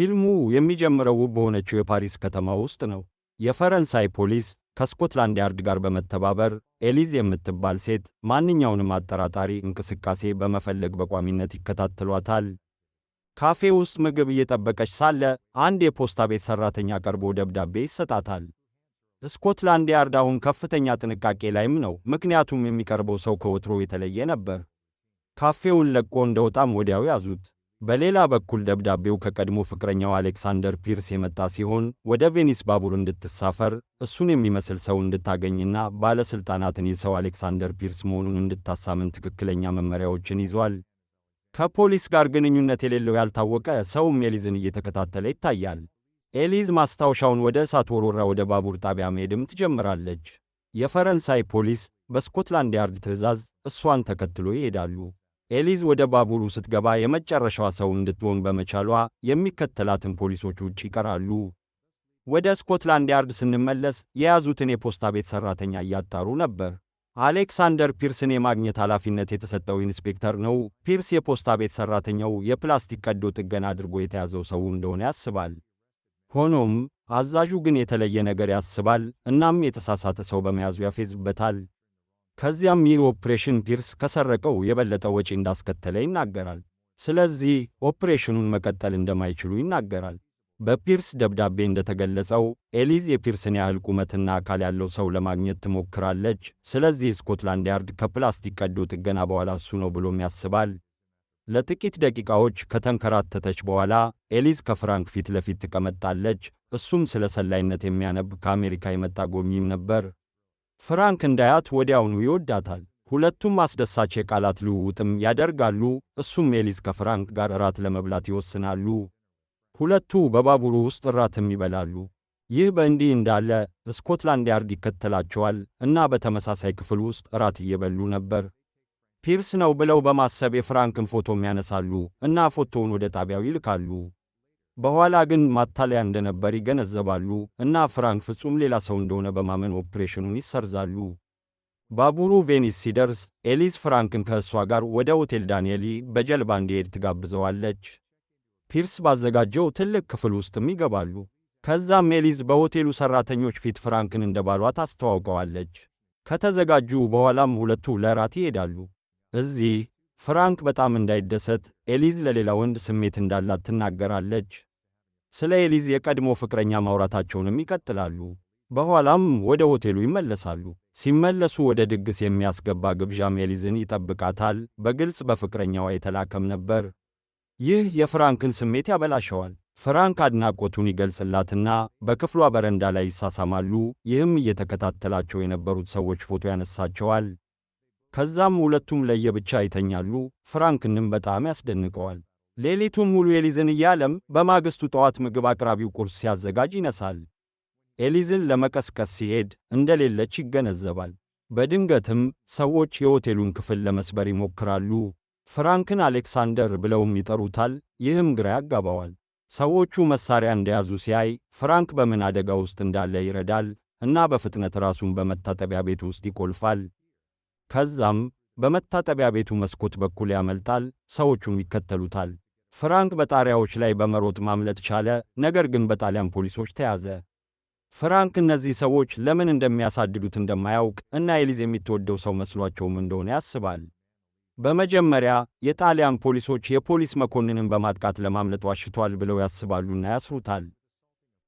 ፊልሙ የሚጀምረው ውብ በሆነችው የፓሪስ ከተማ ውስጥ ነው። የፈረንሳይ ፖሊስ ከስኮትላንድ ያርድ ጋር በመተባበር ኤሊዝ የምትባል ሴት ማንኛውንም አጠራጣሪ እንቅስቃሴ በመፈለግ በቋሚነት ይከታተሏታል። ካፌ ውስጥ ምግብ እየጠበቀች ሳለ አንድ የፖስታ ቤት ሰራተኛ ቀርቦ ደብዳቤ ይሰጣታል። ስኮትላንድ ያርድ አሁን ከፍተኛ ጥንቃቄ ላይም ነው፣ ምክንያቱም የሚቀርበው ሰው ከወትሮ የተለየ ነበር። ካፌውን ለቆ እንደወጣም ወዲያው ያዙት። በሌላ በኩል ደብዳቤው ከቀድሞ ፍቅረኛው አሌክሳንደር ፒርስ የመጣ ሲሆን ወደ ቬኒስ ባቡር እንድትሳፈር እሱን የሚመስል ሰው እንድታገኝና ባለሥልጣናትን ይህ ሰው አሌክሳንደር ፒርስ መሆኑን እንድታሳምን ትክክለኛ መመሪያዎችን ይዟል። ከፖሊስ ጋር ግንኙነት የሌለው ያልታወቀ ሰውም ኤሊዝን እየተከታተለ ይታያል። ኤሊዝ ማስታወሻውን ወደ እሳት ወርውራ ወደ ባቡር ጣቢያ መሄድም ትጀምራለች። የፈረንሳይ ፖሊስ በስኮትላንድ ያርድ ትዕዛዝ እሷን ተከትሎ ይሄዳሉ። ኤሊዝ ወደ ባቡሩ ስትገባ የመጨረሻዋ ሰው እንድትሆን በመቻሏ የሚከተላትን ፖሊሶች ውጭ ይቀራሉ። ወደ ስኮትላንድ ያርድ ስንመለስ የያዙትን የፖስታ ቤት ሠራተኛ እያጣሩ ነበር። አሌክሳንደር ፒርስን የማግኘት ኃላፊነት የተሰጠው ኢንስፔክተር ነው። ፒርስ የፖስታ ቤት ሠራተኛው የፕላስቲክ ቀዶ ጥገና አድርጎ የተያዘው ሰው እንደሆነ ያስባል። ሆኖም አዛዡ ግን የተለየ ነገር ያስባል፣ እናም የተሳሳተ ሰው በመያዙ ያፌዝበታል። ከዚያም ይህ ኦፕሬሽን ፒርስ ከሰረቀው የበለጠ ወጪ እንዳስከተለ ይናገራል። ስለዚህ ኦፕሬሽኑን መቀጠል እንደማይችሉ ይናገራል። በፒርስ ደብዳቤ እንደተገለጸው ኤሊዝ የፒርስን ያህል ቁመትና አካል ያለው ሰው ለማግኘት ትሞክራለች። ስለዚህ ስኮትላንድ ያርድ ከፕላስቲክ ቀዶ ጥገና በኋላ እሱ ነው ብሎም ያስባል። ለጥቂት ደቂቃዎች ከተንከራተተች በኋላ ኤሊዝ ከፍራንክ ፊት ለፊት ትቀመጣለች። እሱም ስለ ሰላይነት የሚያነብ ከአሜሪካ የመጣ ጎብኚም ነበር። ፍራንክ እንዳያት ወዲያውኑ ይወዳታል። ሁለቱም አስደሳች የቃላት ልውውጥም ያደርጋሉ። እሱም ኤሊዝ ከፍራንክ ጋር እራት ለመብላት ይወስናሉ። ሁለቱ በባቡሩ ውስጥ እራትም ይበላሉ። ይህ በእንዲህ እንዳለ ስኮትላንድ ያርድ ይከተላቸዋል እና በተመሳሳይ ክፍል ውስጥ እራት እየበሉ ነበር። ፒርስ ነው ብለው በማሰብ የፍራንክን ፎቶም ያነሳሉ እና ፎቶውን ወደ ጣቢያው ይልካሉ። በኋላ ግን ማታለያ እንደነበር ይገነዘባሉ እና ፍራንክ ፍጹም ሌላ ሰው እንደሆነ በማመን ኦፕሬሽኑን ይሰርዛሉ። ባቡሩ ቬኒስ ሲደርስ ኤሊዝ ፍራንክን ከእሷ ጋር ወደ ሆቴል ዳንኤሊ በጀልባ እንዲሄድ ትጋብዘዋለች። ፒርስ ባዘጋጀው ትልቅ ክፍል ውስጥም ይገባሉ። ከዛም ኤሊዝ በሆቴሉ ሠራተኞች ፊት ፍራንክን እንደ ባሏ ታስተዋውቀዋለች። ከተዘጋጁ በኋላም ሁለቱ ለራት ይሄዳሉ። እዚህ ፍራንክ በጣም እንዳይደሰት ኤሊዝ ለሌላ ወንድ ስሜት እንዳላት ትናገራለች። ስለ ኤሊዝ የቀድሞ ፍቅረኛ ማውራታቸውንም ይቀጥላሉ። በኋላም ወደ ሆቴሉ ይመለሳሉ። ሲመለሱ ወደ ድግስ የሚያስገባ ግብዣም ኤሊዝን ይጠብቃታል። በግልጽ በፍቅረኛዋ የተላከም ነበር። ይህ የፍራንክን ስሜት ያበላሸዋል። ፍራንክ አድናቆቱን ይገልጽላትና በክፍሏ በረንዳ ላይ ይሳሳማሉ። ይህም እየተከታተላቸው የነበሩት ሰዎች ፎቶ ያነሳቸዋል። ከዛም ሁለቱም ለየብቻ ይተኛሉ። ፍራንክንም በጣም ያስደንቀዋል። ሌሊቱን ሙሉ ኤሊዝን እያለም በማግስቱ ጠዋት ምግብ አቅራቢው ቁርስ ሲያዘጋጅ ይነሳል። ኤሊዝን ለመቀስቀስ ሲሄድ እንደሌለች ይገነዘባል። በድንገትም ሰዎች የሆቴሉን ክፍል ለመስበር ይሞክራሉ። ፍራንክን አሌክሳንደር ብለውም ይጠሩታል። ይህም ግራ ያጋባዋል። ሰዎቹ መሳሪያ እንደያዙ ሲያይ ፍራንክ በምን አደጋ ውስጥ እንዳለ ይረዳል እና በፍጥነት ራሱን በመታጠቢያ ቤቱ ውስጥ ይቆልፋል። ከዛም በመታጠቢያ ቤቱ መስኮት በኩል ያመልጣል። ሰዎቹም ይከተሉታል። ፍራንክ በጣሪያዎች ላይ በመሮጥ ማምለጥ ቻለ፣ ነገር ግን በጣሊያን ፖሊሶች ተያዘ። ፍራንክ እነዚህ ሰዎች ለምን እንደሚያሳድዱት እንደማያውቅ እና ኤሊዝ የምትወደው ሰው መስሏቸውም እንደሆነ ያስባል። በመጀመሪያ የጣሊያን ፖሊሶች የፖሊስ መኮንንን በማጥቃት ለማምለጥ ዋሽቷል ብለው ያስባሉና ያስሩታል።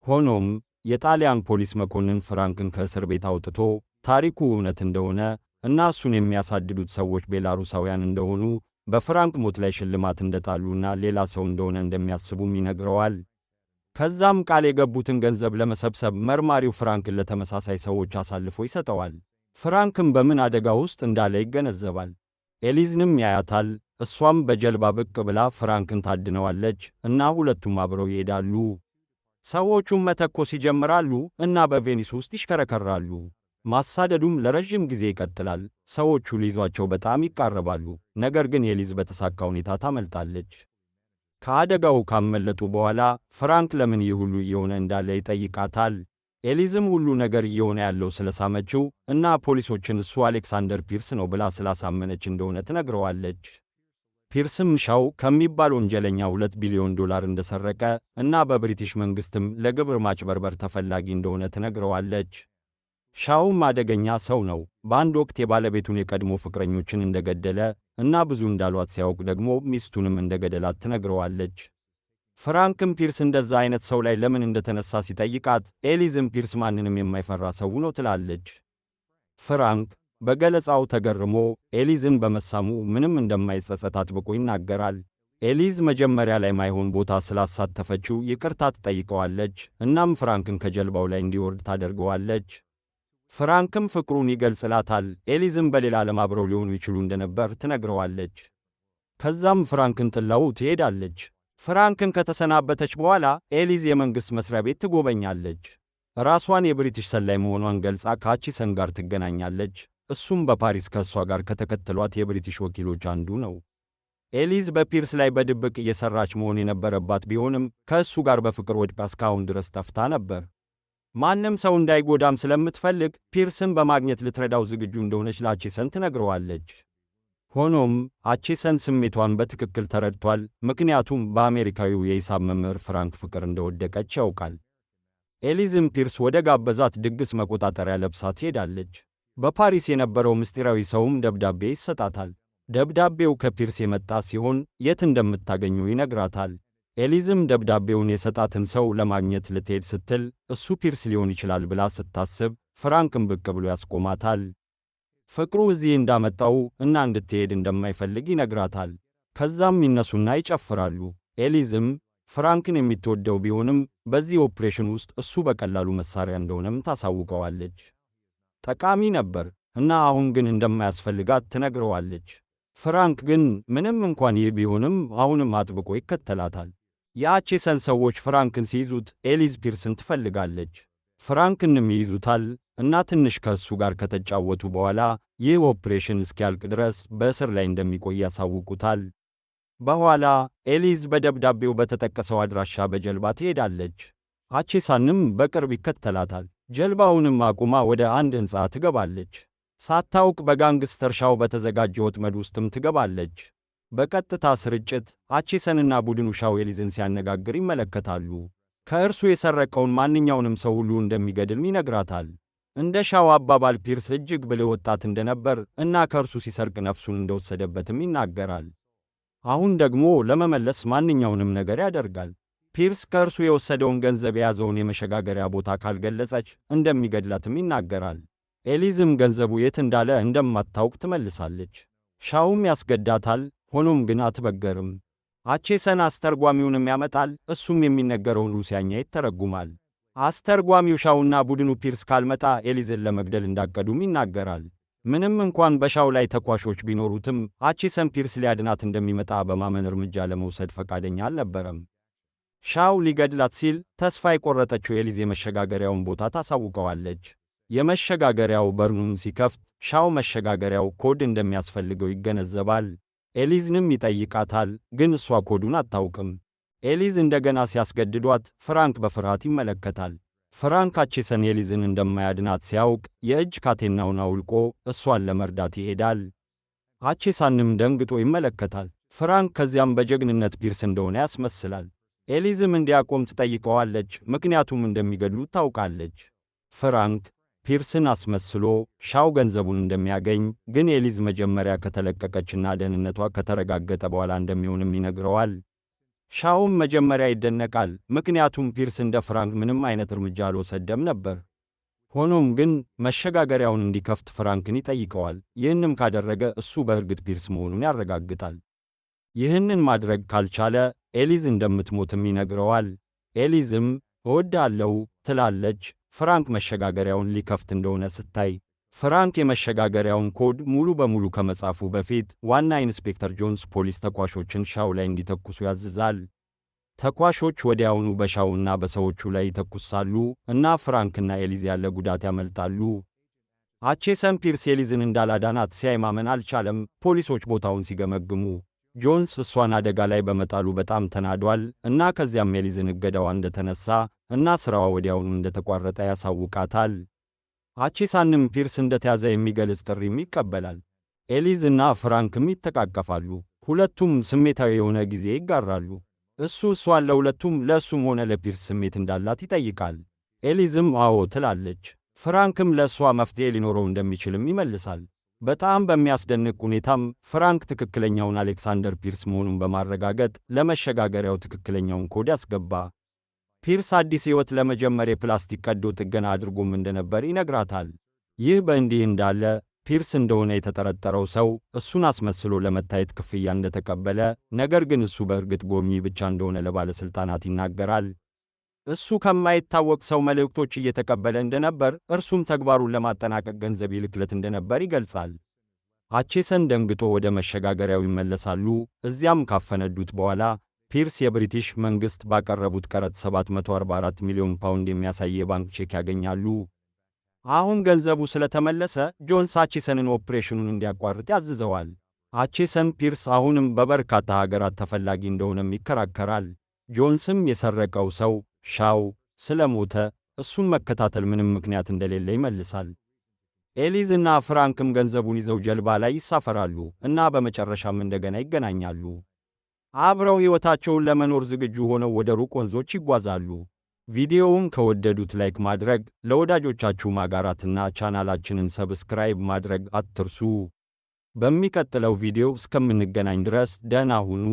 ሆኖም የጣሊያን ፖሊስ መኮንን ፍራንክን ከእስር ቤት አውጥቶ ታሪኩ እውነት እንደሆነ እና እሱን የሚያሳድዱት ሰዎች ቤላሩሳውያን እንደሆኑ በፍራንክ ሞት ላይ ሽልማት እንደጣሉና ሌላ ሰው እንደሆነ እንደሚያስቡም ይነግረዋል። ከዛም ቃል የገቡትን ገንዘብ ለመሰብሰብ መርማሪው ፍራንክን ለተመሳሳይ ሰዎች አሳልፎ ይሰጠዋል። ፍራንክም በምን አደጋ ውስጥ እንዳለ ይገነዘባል። ኤሊዝንም ያያታል። እሷም በጀልባ ብቅ ብላ ፍራንክን ታድነዋለች እና ሁለቱም አብረው ይሄዳሉ። ሰዎቹም መተኮስ ይጀምራሉ እና በቬኒስ ውስጥ ይሽከረከራሉ። ማሳደዱም ለረጅም ጊዜ ይቀጥላል። ሰዎቹ ሊይዟቸው በጣም ይቃረባሉ፣ ነገር ግን ኤሊዝ በተሳካ ሁኔታ ታመልጣለች። ከአደጋው ካመለጡ በኋላ ፍራንክ ለምን ይህ ሁሉ እየሆነ እንዳለ ይጠይቃታል። ኤሊዝም ሁሉ ነገር እየሆነ ያለው ስለሳመችው እና ፖሊሶችን እሱ አሌክሳንደር ፒርስ ነው ብላ ስላሳመነች እንደሆነ ትነግረዋለች። ፒርስም ሻው ከሚባል ወንጀለኛ $2 ቢሊዮን እንደሰረቀ እና በብሪቲሽ መንግስትም ለግብር ማጭበርበር ተፈላጊ እንደሆነ ትነግረዋለች። ሻውም አደገኛ ሰው ነው። በአንድ ወቅት የባለቤቱን የቀድሞ ፍቅረኞችን እንደገደለ እና ብዙ እንዳሏት ሲያውቅ ደግሞ ሚስቱንም እንደገደላት ትነግረዋለች። ፍራንክም ፒርስ እንደዛ አይነት ሰው ላይ ለምን እንደተነሳ ሲጠይቃት ኤሊዝም ፒርስ ማንንም የማይፈራ ሰው ነው ትላለች። ፍራንክ በገለጻው ተገርሞ ኤሊዝን በመሳሙ ምንም እንደማይጸጸት አጥብቆ ይናገራል። ኤሊዝ መጀመሪያ ላይ ማይሆን ቦታ ስላሳተፈችው ይቅርታ ትጠይቀዋለች። እናም ፍራንክን ከጀልባው ላይ እንዲወርድ ታደርገዋለች። ፍራንክም ፍቅሩን ይገልጽላታል። ኤሊዝም በሌላ ዓለም አብረው ሊሆኑ ይችሉ እንደነበር ትነግረዋለች። ከዛም ፍራንክን ጥላው ትሄዳለች። ፍራንክን ከተሰናበተች በኋላ ኤሊዝ የመንግሥት መስሪያ ቤት ትጎበኛለች። ራሷን የብሪቲሽ ሰላይ መሆኗን ገልጻ ከአቺሰን ጋር ትገናኛለች። እሱም በፓሪስ ከእሷ ጋር ከተከተሏት የብሪቲሽ ወኪሎች አንዱ ነው። ኤሊዝ በፒርስ ላይ በድብቅ እየሰራች መሆን የነበረባት ቢሆንም ከእሱ ጋር በፍቅር ወድቃ እስካሁን ድረስ ጠፍታ ነበር። ማንም ሰው እንዳይጎዳም ስለምትፈልግ ፒርስን በማግኘት ልትረዳው ዝግጁ እንደሆነች ለአቺሰን ትነግረዋለች። ሆኖም አቺሰን ስሜቷን በትክክል ተረድቷል፣ ምክንያቱም በአሜሪካዊው የሂሳብ መምህር ፍራንክ ፍቅር እንደወደቀች ያውቃል። ኤሊዝም ፒርስ ወደ ጋበዛት ድግስ መቆጣጠሪያ ለብሳ ትሄዳለች። በፓሪስ የነበረው ምስጢራዊ ሰውም ደብዳቤ ይሰጣታል። ደብዳቤው ከፒርስ የመጣ ሲሆን የት እንደምታገኘው ይነግራታል። ኤሊዝም ደብዳቤውን የሰጣትን ሰው ለማግኘት ልትሄድ ስትል እሱ ፒርስ ሊሆን ይችላል ብላ ስታስብ ፍራንክም ብቅ ብሎ ያስቆማታል። ፍቅሩ እዚህ እንዳመጣው እና እንድትሄድ እንደማይፈልግ ይነግራታል። ከዛም ይነሱና ይጨፍራሉ። ኤሊዝም ፍራንክን የምትወደው ቢሆንም በዚህ ኦፕሬሽን ውስጥ እሱ በቀላሉ መሳሪያ እንደሆነም ታሳውቀዋለች። ጠቃሚ ነበር እና አሁን ግን እንደማያስፈልጋት ትነግረዋለች። ፍራንክ ግን ምንም እንኳን ይህ ቢሆንም አሁንም አጥብቆ ይከተላታል። የአቺሰን ሰዎች ፍራንክን ሲይዙት ኤሊዝ ፒርስን ትፈልጋለች። ፍራንክንም ይይዙታል እና ትንሽ ከእሱ ጋር ከተጫወቱ በኋላ ይህ ኦፕሬሽን እስኪያልቅ ድረስ በእስር ላይ እንደሚቆይ ያሳውቁታል። በኋላ ኤሊዝ በደብዳቤው በተጠቀሰው አድራሻ በጀልባ ትሄዳለች። አቺሰንም በቅርብ ይከተላታል። ጀልባውንም አቁማ ወደ አንድ ሕንፃ ትገባለች። ሳታውቅ በጋንግስተር ሻው በተዘጋጀ ወጥመድ ውስጥም ትገባለች። በቀጥታ ስርጭት አቺሰንና ቡድኑ ሻው ኤሊዝን ሲያነጋግር ይመለከታሉ። ከእርሱ የሰረቀውን ማንኛውንም ሰው ሁሉ እንደሚገድልም ይነግራታል። እንደ ሻው አባባል ፒርስ እጅግ ብልህ ወጣት እንደነበር እና ከእርሱ ሲሰርቅ ነፍሱን እንደወሰደበትም ይናገራል። አሁን ደግሞ ለመመለስ ማንኛውንም ነገር ያደርጋል። ፒርስ ከእርሱ የወሰደውን ገንዘብ የያዘውን የመሸጋገሪያ ቦታ ካልገለጸች እንደሚገድላትም ይናገራል። ኤሊዝም ገንዘቡ የት እንዳለ እንደማታውቅ ትመልሳለች። ሻውም ያስገዳታል። ሆኖም ግን አትበገርም። አቺሰን አስተርጓሚውንም ያመጣል። እሱም የሚነገረውን ሩሲያኛ ይተረጉማል። አስተርጓሚው ሻውና ቡድኑ ፒርስ ካልመጣ ኤሊዝን ለመግደል እንዳቀዱም ይናገራል። ምንም እንኳን በሻው ላይ ተኳሾች ቢኖሩትም አቺሰን ፒርስ ሊያድናት እንደሚመጣ በማመን እርምጃ ለመውሰድ ፈቃደኛ አልነበረም። ሻው ሊገድላት ሲል ተስፋ የቆረጠችው ኤሊዝ የመሸጋገሪያውን ቦታ ታሳውቀዋለች። የመሸጋገሪያው በሩን ሲከፍት ሻው መሸጋገሪያው ኮድ እንደሚያስፈልገው ይገነዘባል። ኤሊዝንም ይጠይቃታል፣ ግን እሷ ኮዱን አታውቅም። ኤሊዝ እንደገና ሲያስገድዷት ፍራንክ በፍርሃት ይመለከታል። ፍራንክ አቺሰን ኤሊዝን እንደማያድናት ሲያውቅ የእጅ ካቴናውን አውልቆ እሷን ለመርዳት ይሄዳል። አቺሰንም ደንግጦ ይመለከታል። ፍራንክ ከዚያም በጀግንነት ፒርስ እንደሆነ ያስመስላል። ኤሊዝም እንዲያቆም ትጠይቀዋለች፣ ምክንያቱም እንደሚገድሉት ታውቃለች። ፍራንክ ፒርስን አስመስሎ ሻው ገንዘቡን እንደሚያገኝ ግን ኤሊዝ መጀመሪያ ከተለቀቀችና ደህንነቷ ከተረጋገጠ በኋላ እንደሚሆንም ይነግረዋል። ሻውም መጀመሪያ ይደነቃል፣ ምክንያቱም ፒርስ እንደ ፍራንክ ምንም አይነት እርምጃ አልወሰደም ነበር። ሆኖም ግን መሸጋገሪያውን እንዲከፍት ፍራንክን ይጠይቀዋል። ይህንም ካደረገ እሱ በእርግጥ ፒርስ መሆኑን ያረጋግጣል። ይህንን ማድረግ ካልቻለ ኤሊዝ እንደምትሞትም ይነግረዋል። ኤሊዝም እወዳለሁ ትላለች። ፍራንክ መሸጋገሪያውን ሊከፍት እንደሆነ ስታይ ፍራንክ የመሸጋገሪያውን ኮድ ሙሉ በሙሉ ከመጻፉ በፊት ዋና ኢንስፔክተር ጆንስ ፖሊስ ተኳሾችን ሻው ላይ እንዲተኩሱ ያዝዛል። ተኳሾች ወዲያውኑ በሻውና በሰዎቹ ላይ ይተኩሳሉ እና ፍራንክና ኤሊዝ ያለ ጉዳት ያመልጣሉ። አቺሰን ፒርስ ኤሊዝን እንዳላዳናት ሲያይ ማመን አልቻለም። ፖሊሶች ቦታውን ሲገመግሙ ጆንስ እሷን አደጋ ላይ በመጣሉ በጣም ተናዷል እና ከዚያም ኤሊዝን እገዳዋ እንደተነሳ እና ስራዋ ወዲያውኑ እንደተቋረጠ ያሳውቃታል። አቺሰንም ፒርስ እንደተያዘ የሚገልጽ ጥሪም ይቀበላል። ኤሊዝ እና ፍራንክም ይተቃቀፋሉ። ሁለቱም ስሜታዊ የሆነ ጊዜ ይጋራሉ። እሷን ለሁለቱም ለእሱም ሆነ ለፒርስ ስሜት እንዳላት ይጠይቃል። ኤሊዝም አዎ ትላለች። ፍራንክም ለእሷ መፍትሔ ሊኖረው እንደሚችልም ይመልሳል። በጣም በሚያስደንቅ ሁኔታም ፍራንክ ትክክለኛውን አሌክሳንደር ፒርስ መሆኑን በማረጋገጥ ለመሸጋገሪያው ትክክለኛውን ኮድ ያስገባ። ፒርስ አዲስ ሕይወት ለመጀመር የፕላስቲክ ቀዶ ጥገና አድርጎም እንደነበር ይነግራታል። ይህ በእንዲህ እንዳለ ፒርስ እንደሆነ የተጠረጠረው ሰው እሱን አስመስሎ ለመታየት ክፍያ እንደተቀበለ፣ ነገር ግን እሱ በእርግጥ ጎብኚ ብቻ እንደሆነ ለባለሥልጣናት ይናገራል። እሱ ከማይታወቅ ሰው መልእክቶች እየተቀበለ እንደነበር፣ እርሱም ተግባሩን ለማጠናቀቅ ገንዘብ ይልክለት እንደነበር ይገልጻል። አቼሰን ደንግጦ ወደ መሸጋገሪያው ይመለሳሉ። እዚያም ካፈነዱት በኋላ ፒርስ የብሪቲሽ መንግሥት ባቀረቡት ቀረጥ 744 ሚሊዮን ፓውንድ የሚያሳይ የባንክ ቼክ ያገኛሉ። አሁን ገንዘቡ ስለተመለሰ ጆንስ አቼሰንን ኦፕሬሽኑን እንዲያቋርጥ ያዝዘዋል። አቼሰን ፒርስ አሁንም በበርካታ ሀገራት ተፈላጊ እንደሆነም ይከራከራል። ጆንስም የሰረቀው ሰው ሻው ስለሞተ እሱን መከታተል ምንም ምክንያት እንደሌለ ይመልሳል። ኤሊዝ እና ፍራንክም ገንዘቡን ይዘው ጀልባ ላይ ይሳፈራሉ እና በመጨረሻም እንደገና ይገናኛሉ። አብረው ሕይወታቸውን ለመኖር ዝግጁ ሆነው ወደ ሩቅ ወንዞች ይጓዛሉ። ቪዲዮውን ከወደዱት ላይክ ማድረግ፣ ለወዳጆቻችሁ ማጋራትና ቻናላችንን ሰብስክራይብ ማድረግ አትርሱ። በሚቀጥለው ቪዲዮ እስከምንገናኝ ድረስ ደህና ሁኑ።